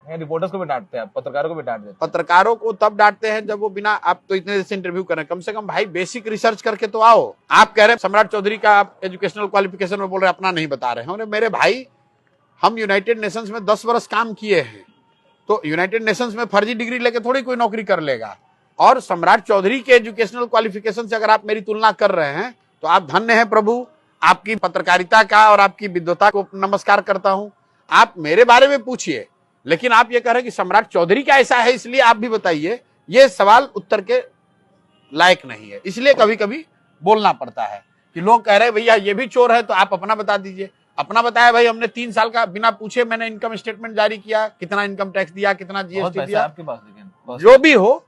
Reporters को भी डांटते हैं, पत्रकारों को भी डांट देते हैं। पत्रकारों को तब डांटते हैं जब वो बिना, आप तो इतने देर से इंटरव्यू कर रहे हैं, कम से कम भाई बेसिक रिसर्च करके तो आओ। आप कह रहे हैं सम्राट चौधरी का आप एजुकेशनल क्वालिफिकेशन में बोल रहे हैं, अपना नहीं बता रहे हैं। मेरे भाई, हम यूनाइटेड नेशंस में 10 वर्ष काम किए हैं, तो यूनाइटेड नेशंस में फर्जी डिग्री लेके थोड़ी कोई नौकरी कर लेगा। और सम्राट चौधरी के एजुकेशनल क्वालिफिकेशन से अगर आप मेरी तुलना कर रहे हैं तो आप धन्य हैं प्रभु, आपकी पत्रकारिता का और आपकी विद्वता को नमस्कार करता हूं। आप मेरे बारे में पूछिए, लेकिन आप ये कह रहे हैं कि सम्राट चौधरी का ऐसा है इसलिए आप भी बताइए, ये सवाल उत्तर के लायक नहीं है। इसलिए कभी कभी बोलना पड़ता है कि लोग कह रहे हैं भैया ये भी चोर है, तो आप अपना बता दीजिए। अपना बताया भाई, हमने 3 साल का बिना पूछे मैंने इनकम स्टेटमेंट जारी किया, कितना इनकम टैक्स दिया, कितना जीएसटी दिया, आपके पास, लेकिन जो भी हो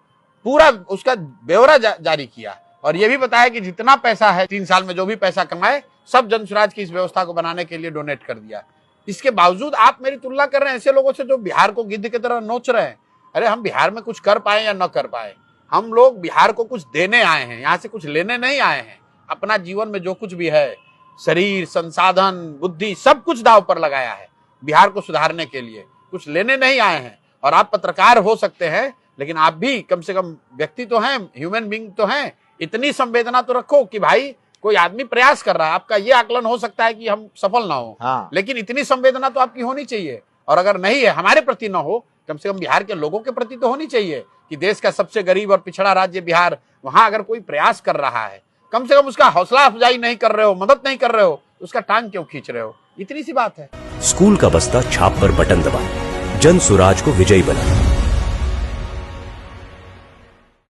पूरा उसका ब्यौरा जारी किया। और ये भी बताया कि जितना पैसा है 3 साल में जो भी पैसा कमाए सब जन स्वराज की इस व्यवस्था को बनाने के लिए डोनेट कर दिया। इसके बावजूद आप मेरी तुलना कर रहे हैं ऐसे लोगों से जो बिहार को गिद्ध की तरह नोच रहे हैं। अरे हम बिहार में कुछ कर पाए या न कर पाए, हम लोग बिहार को कुछ देने आए हैं, यहाँ से कुछ लेने नहीं आए हैं। अपना जीवन में जो कुछ भी है, शरीर, संसाधन, बुद्धि, सब कुछ दांव पर लगाया है बिहार को सुधारने के लिए, कुछ लेने नहीं आए हैं। और आप पत्रकार हो सकते हैं, लेकिन आप भी कम से कम व्यक्ति तो हैं, ह्यूमन बीइंग तो हैं। इतनी संवेदना तो रखो कि भाई कोई आदमी प्रयास कर रहा है, आपका ये आकलन हो सकता है कि हम सफल ना हो, लेकिन इतनी संवेदना तो आपकी होनी चाहिए। और अगर नहीं है, हमारे प्रति ना हो, कम से कम बिहार के लोगों के प्रति तो होनी चाहिए कि देश का सबसे गरीब और पिछड़ा राज्य बिहार, वहां अगर कोई प्रयास कर रहा है, कम से कम उसका हौसला अफजाई नहीं कर रहे हो, मदद नहीं कर रहे हो, उसका टांग क्यों खींच रहे हो? इतनी सी बात है। स्कूल का बस्ता छाप पर बटन दबाएं, जन स्वराज को विजयी बनाएं।